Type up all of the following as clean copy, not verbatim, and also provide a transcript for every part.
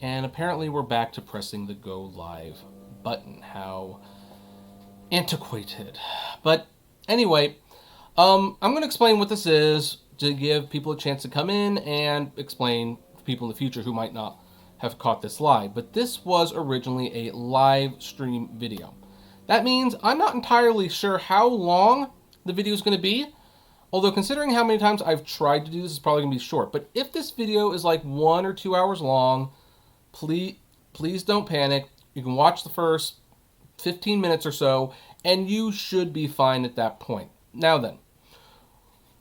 And apparently we're back to pressing the go live button. How antiquated. But anyway, I'm going to explain what this is to give people a chance to come in and explain to people in the future who might not have caught this live. But this was originally a live stream video. That means I'm not entirely sure how long the video is going to be. Although considering how many times I've tried to do this, it's probably going to be short. But if this video is like 1 or 2 hours long, please don't panic. You can watch the first 15 minutes or so, and you should be fine at that point. Now then,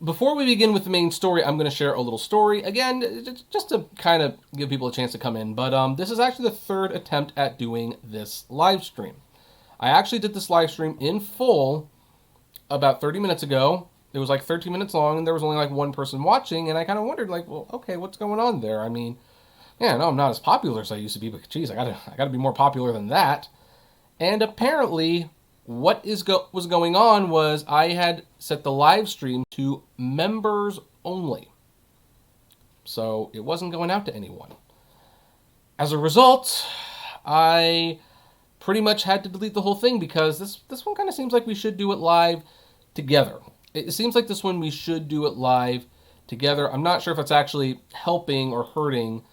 before we begin with the main story, I'm going to share a little story. Again, just to kind of give people a chance to come in. But this is actually the third attempt at doing this live stream. I actually did this live stream in full about 30 minutes ago. It was like 13 minutes long, and there was only like one person watching, and I kind of wondered, like, well, okay, what's going on there? I mean, yeah, no, I'm not as popular as I used to be, but geez, I gotta be more popular than that. And apparently, what was going on was I had set the live stream to members only, so it wasn't going out to anyone. As a result, I pretty much had to delete the whole thing because this one kind of seems like we should do it live together. It seems like this one we should do it live together. I'm not sure if it's actually helping or hurting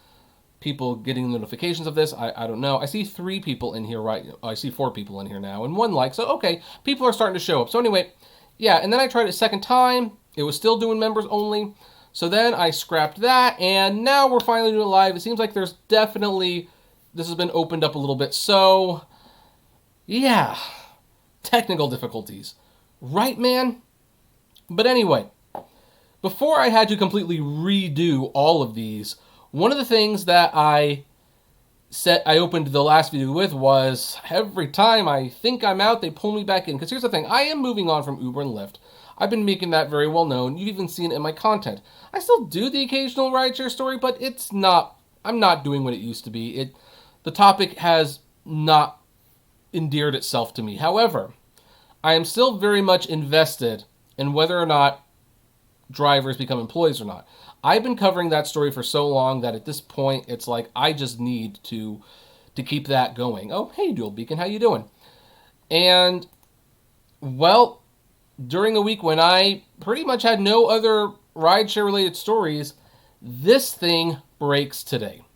people getting notifications of this. I don't know. I see 3 people in here I see 4 people in here now and 1 like. So, okay, people are starting to show up. So anyway, yeah, and then I tried it a second time. It was still doing members only. So then I scrapped that, and now we're finally doing it live. It seems like this has been opened up a little bit. So, yeah, technical difficulties. Right, man? But anyway, before I had to completely redo all of these, one of the things that I opened the last video with was every time I think I'm out, they pull me back in. Because here's the thing, I am moving on from Uber and Lyft. I've been making that very well known. You've even seen it in my content. I still do the occasional rideshare story, but I'm not doing what it used to be. The topic has not endeared itself to me. However, I am still very much invested in whether or not drivers become employees or not. I've been covering that story for so long that at this point, it's like I just need to keep that going. Oh, hey, Dual Beacon, how you doing? And, well, during a week when I pretty much had no other rideshare-related stories, this thing breaks today.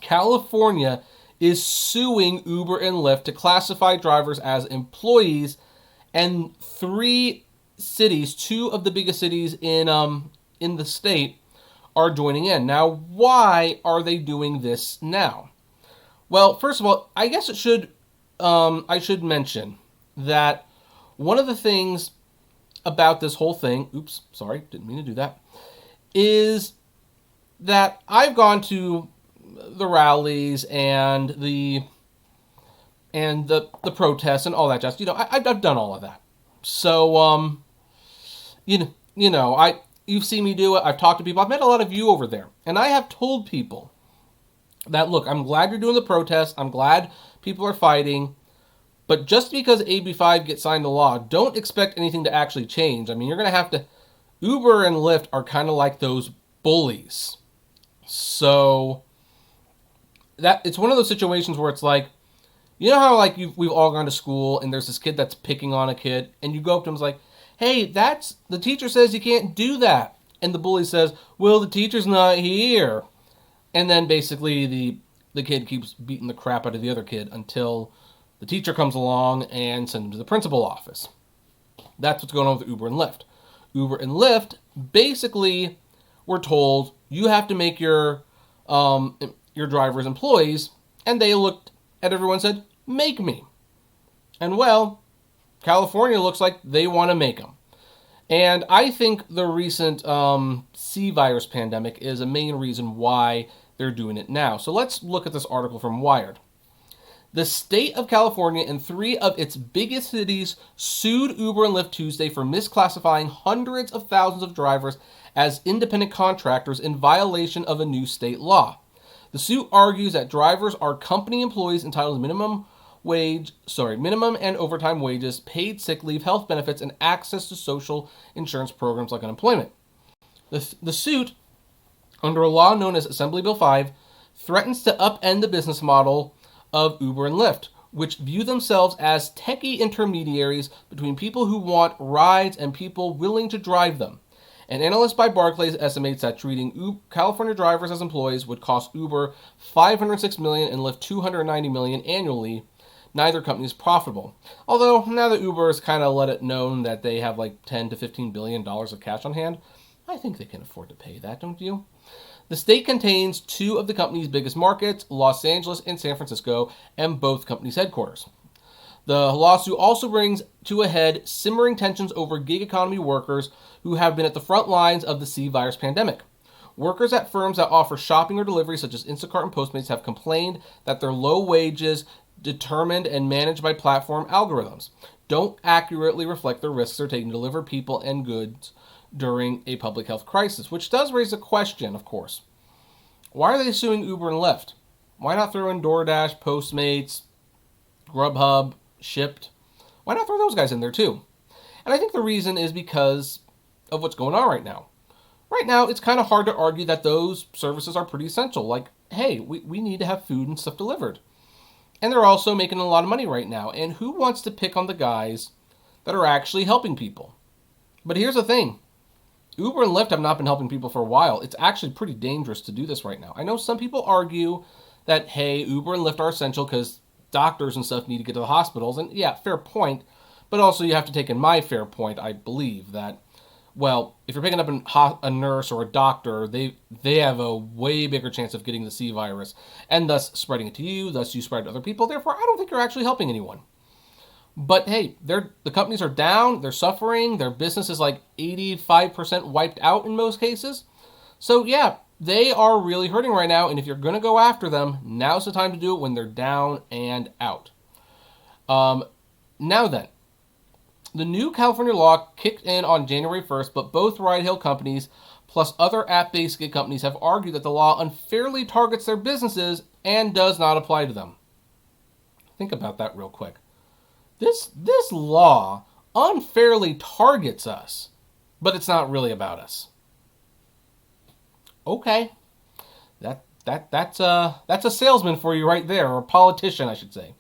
California is suing Uber and Lyft to classify drivers as employees, and 3 cities, 2 of the biggest cities in the state, are joining in. Now, why are they doing this now? Well, first of all, I guess I should mention that one of the things about this whole thing, oops, sorry, didn't mean to do that, is that I've gone to the rallies and the protests and all that jazz. I've done all of that. So, you've seen me do it. I've talked to people. I've met a lot of you over there. And I have told people that, look, I'm glad you're doing the protests. I'm glad people are fighting. But just because AB5 gets signed into law, don't expect anything to actually change. I mean, you're going to have to... Uber and Lyft are kind of like those bullies. So, it's one of those situations where it's like, you know how like we've all gone to school and there's this kid that's picking on a kid, and you go up to him and it's like, hey, the teacher says you can't do that. And the bully says, well, the teacher's not here. And then basically the kid keeps beating the crap out of the other kid until the teacher comes along and sends him to the principal office. That's what's going on with Uber and Lyft. Uber and Lyft basically were told, you have to make your drivers employees, and they looked at everyone and said, make me. And well, California looks like they want to make them. And I think the recent C virus pandemic is a main reason why they're doing it now. So let's look at this article from Wired. The state of California and 3 of its biggest cities sued Uber and Lyft Tuesday for misclassifying hundreds of thousands of drivers as independent contractors in violation of a new state law. The suit argues that drivers are company employees entitled to minimum and overtime wages, paid sick leave, health benefits, and access to social insurance programs like unemployment. The suit, under a law known as Assembly Bill 5, threatens to upend the business model of Uber and Lyft, which view themselves as techie intermediaries between people who want rides and people willing to drive them. An analyst by Barclays estimates that treating California drivers as employees would cost Uber $506 million and Lyft $290 million annually. Neither company is profitable. Although, now that Uber has kind of let it known that they have like $10 to $15 billion of cash on hand, I think they can afford to pay that, don't you? The state contains two of the company's biggest markets, Los Angeles and San Francisco, and both companies' headquarters. The lawsuit also brings to a head simmering tensions over gig economy workers who have been at the front lines of the C virus pandemic. Workers at firms that offer shopping or delivery, such as Instacart and Postmates, have complained that their low wages, determined and managed by platform algorithms, don't accurately reflect the risks they're taking to deliver people and goods during a public health crisis, which does raise a question, of course. Why are they suing Uber and Lyft? Why not throw in DoorDash, Postmates, Grubhub, Shipt? Why not throw those guys in there too? And I think the reason is because of what's going on right now. Right now, it's kind of hard to argue that those services are pretty essential. Like, hey, we need to have food and stuff delivered. And they're also making a lot of money right now. And who wants to pick on the guys that are actually helping people? But here's the thing. Uber and Lyft have not been helping people for a while. It's actually pretty dangerous to do this right now. I know some people argue that, hey, Uber and Lyft are essential because doctors and stuff need to get to the hospitals. And yeah, fair point. But also you have to take in my fair point, I believe, that, well, if you're picking up a nurse or a doctor, they have a way bigger chance of getting the C virus and thus spreading it to you, thus you spread it to other people. Therefore, I don't think you're actually helping anyone. But hey, the companies are down, they're suffering, their business is like 85% wiped out in most cases. So yeah, they are really hurting right now, and if you're going to go after them, now's the time to do it when they're down and out. Now then, the new California law kicked in on January 1st, but both ride-hail companies plus other app-based gig companies have argued that the law unfairly targets their businesses and does not apply to them. Think about that real quick. This law unfairly targets us, but it's not really about us. Okay, that's a salesman for you right there, or a politician, I should say.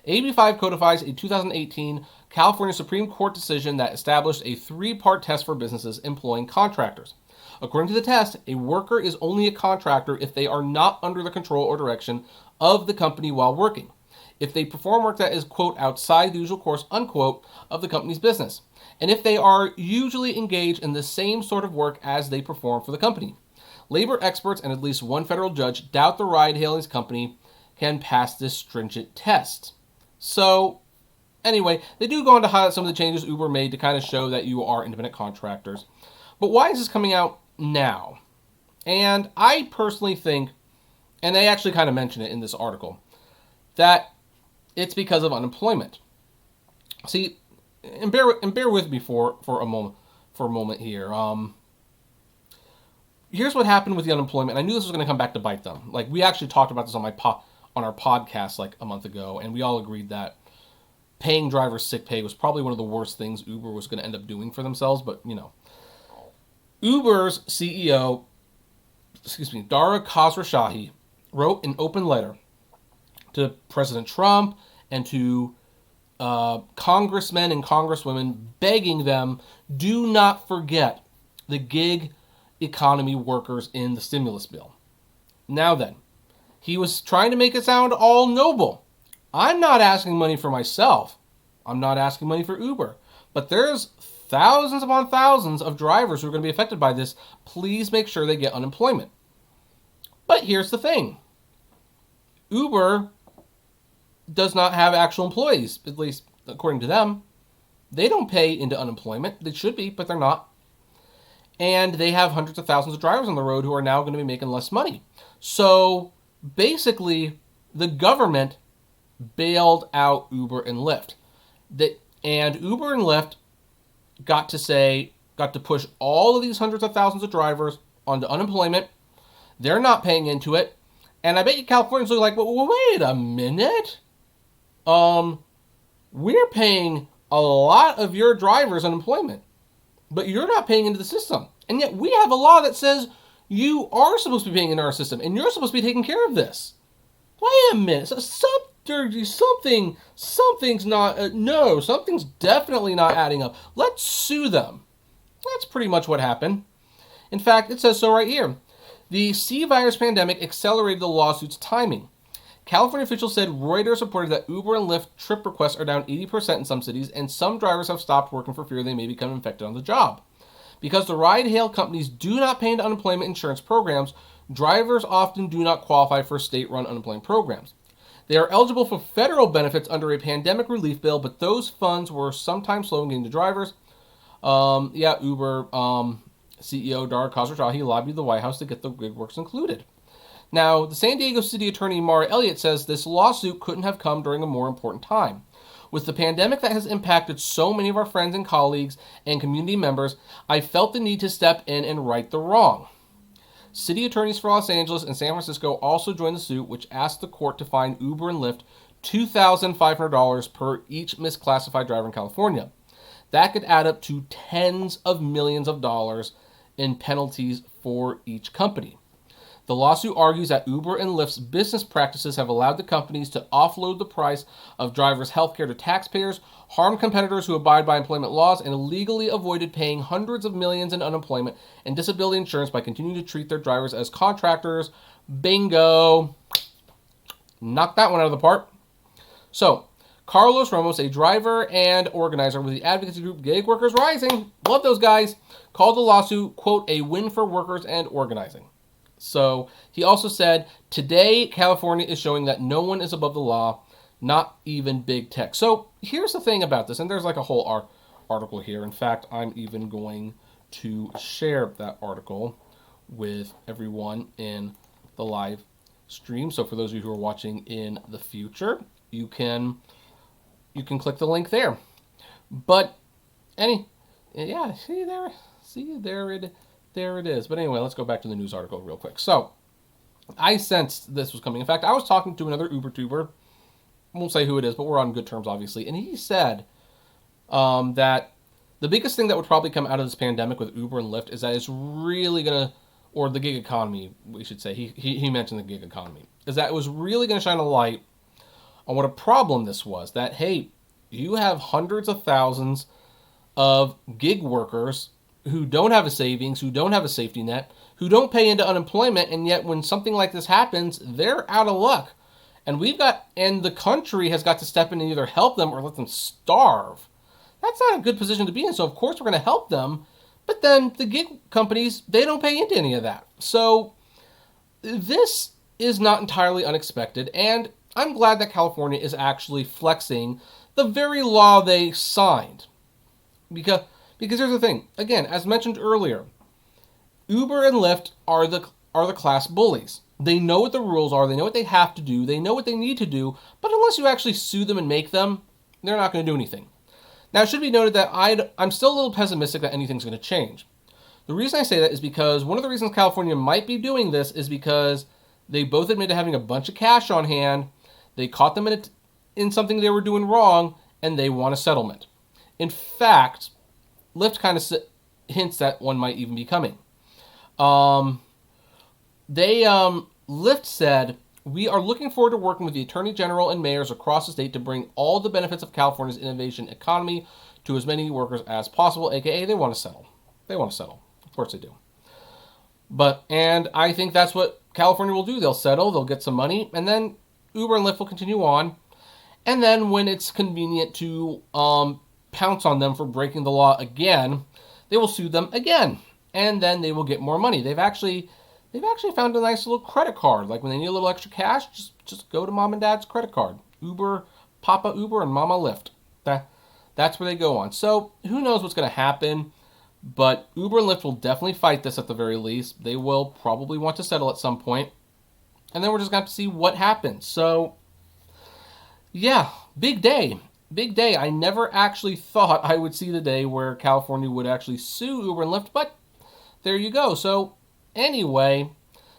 AB 5 codifies a 2018 California Supreme Court decision that established a three-part test for businesses employing contractors. According to the test, a worker is only a contractor if they are not under the control or direction of the company while working, if they perform work that is, quote, outside the usual course, unquote, of the company's business, and if they are usually engaged in the same sort of work as they perform for the company. Labor experts and at least one federal judge doubt the ride-hailing company can pass this stringent test. So, anyway, they do go on to highlight some of the changes Uber made to kind of show that you are independent contractors. But why is this coming out now? And I personally think, and they actually kind of mention it in this article, that it's because of unemployment. See, and bear with me for a moment here. Here's what happened with the unemployment. I knew this was going to come back to bite them. Like, we actually talked about this on our podcast like a month ago, and we all agreed that paying drivers sick pay was probably one of the worst things Uber was going to end up doing for themselves. But Uber's CEO, Dara Khosrowshahi, wrote an open letter to President Trump and to congressmen and congresswomen, begging them, do not forget the gig economy workers in the stimulus bill. Now then, he was trying to make it sound all noble. I'm not asking money for myself. I'm not asking money for Uber. But there's thousands upon thousands of drivers who are going to be affected by this. Please make sure they get unemployment. But here's the thing. Uber does not have actual employees, at least according to them. They don't pay into unemployment. They should be, but they're not. And they have hundreds of thousands of drivers on the road who are now going to be making less money. So basically, the government bailed out Uber and Lyft. And Uber and Lyft got to push all of these hundreds of thousands of drivers onto unemployment. They're not paying into it. And I bet you Californians are like, well, wait a minute. We're paying a lot of your drivers unemployment, but you're not paying into the system. And yet we have a law that says You are supposed to be paying into our system, and you're supposed to be taking care of this. Wait a minute. Something's not, no, something's definitely not adding up. Let's sue them. That's pretty much what happened. In fact, it says so right here. The C virus pandemic accelerated the lawsuit's timing. California officials said Reuters reported that Uber and Lyft trip requests are down 80% in some cities, and some drivers have stopped working for fear they may become infected on the job. Because the ride-hail companies do not pay into unemployment insurance programs, drivers often do not qualify for state-run unemployment programs. They are eligible for federal benefits under a pandemic relief bill, but those funds were sometimes slow in getting to drivers. Uber CEO Dara Khosrowshahi, he lobbied the White House to get the gig workers included. Now, the San Diego City Attorney Mara Elliott says this lawsuit couldn't have come during a more important time. With the pandemic that has impacted so many of our friends and colleagues and community members, I felt the need to step in and right the wrong. City attorneys for Los Angeles and San Francisco also joined the suit, which asked the court to fine Uber and Lyft $2,500 per each misclassified driver in California. That could add up to tens of millions of dollars in penalties for each company. The lawsuit argues that Uber and Lyft's business practices have allowed the companies to offload the price of drivers' health care to taxpayers, harmed competitors who abide by employment laws, and illegally avoided paying hundreds of millions in unemployment and disability insurance by continuing to treat their drivers as contractors. Bingo! Knock that one out of the park. So, Carlos Ramos, a driver and organizer with the advocacy group Gig Workers Rising, love those guys, called the lawsuit, quote, a win for workers and organizing. So he also said, today, California is showing that no one is above the law, not even big tech. So here's the thing about this, and there's like a whole article here. In fact, I'm even going to share that article with everyone in the live stream. So for those of you who are watching in the future, you can click the link there. But there it is. But anyway, let's go back to the news article real quick. So, I sensed this was coming. In fact, I was talking to another Uber tuber. I won't say who it is, but we're on good terms, obviously. And he said that the biggest thing that would probably come out of this pandemic with Uber and Lyft is that it's really going to, or the gig economy, we should say. He mentioned the gig economy. Is that it was really going to shine a light on what a problem this was. That, hey, you have hundreds of thousands of gig workers who don't have a savings, who don't have a safety net, who don't pay into unemployment, and yet when something like this happens, they're out of luck. And the country has got to step in and either help them or let them starve. That's not a good position to be in. So of course we're going to help them, but then the gig companies, they don't pay into any of that. So this is not entirely unexpected, and I'm glad that California is actually flexing the very law they signed. Because here's the thing. Again, as mentioned earlier, Uber and Lyft are the class bullies. They know what the rules are. They know what they have to do. They know what they need to do. But unless you actually sue them and make them, they're not going to do anything. Now, it should be noted that I'm still a little pessimistic that anything's going to change. The reason I say that is because one of the reasons California might be doing this is because they both admit to having a bunch of cash on hand. They caught them in something they were doing wrong, and they want a settlement. In fact, Lyft kind of hints that one might even be coming. Lyft said, we are looking forward to working with the Attorney General and mayors across the state to bring all the benefits of California's innovation economy to as many workers as possible, aka they want to settle. They want to settle. Of course they do. And I think that's what California will do. They'll settle, they'll get some money, and then Uber and Lyft will continue on. And then when it's convenient to pounce on them for breaking the law again, they will sue them again, and then they will get more money. They've actually found a nice little credit card. Like when they need a little extra cash, just go to mom and dad's credit card. Uber, Papa Uber, and Mama Lyft. That's where they go on. So who knows what's going to happen, but Uber and Lyft will definitely fight this at the very least. They will probably want to settle at some point, and then we're just going to have to see what happens. So yeah, big day. Big day. I never actually thought I would see the day where California would actually sue Uber and Lyft, but there you go. So anyway,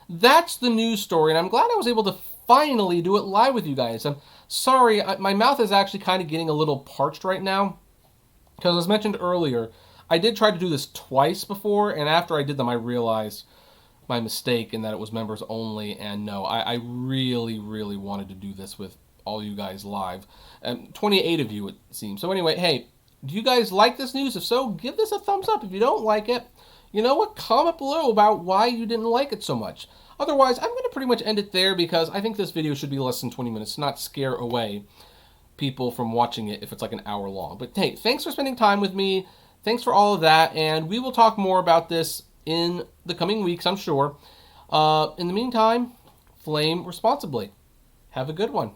that's the news story, and I'm glad I was able to finally do it live with you guys. I'm sorry, my mouth is actually kind of getting a little parched right now, because as mentioned earlier, I did try to do this twice before, and after I did them, I realized, my mistake in that it was members only. And no, I really, really wanted to do this with all you guys live. 28 of you, it seems. So anyway, hey, do you guys like this news? If so, give this a thumbs up. If you don't like it, you know what? Comment below about why you didn't like it so much. Otherwise, I'm going to pretty much end it there because I think this video should be less than 20 minutes, not scare away people from watching it if it's like an hour long. But hey, thanks for spending time with me. Thanks for all of that, and we will talk more about this in the coming weeks, I'm sure. In the meantime, flame responsibly. Have a good one.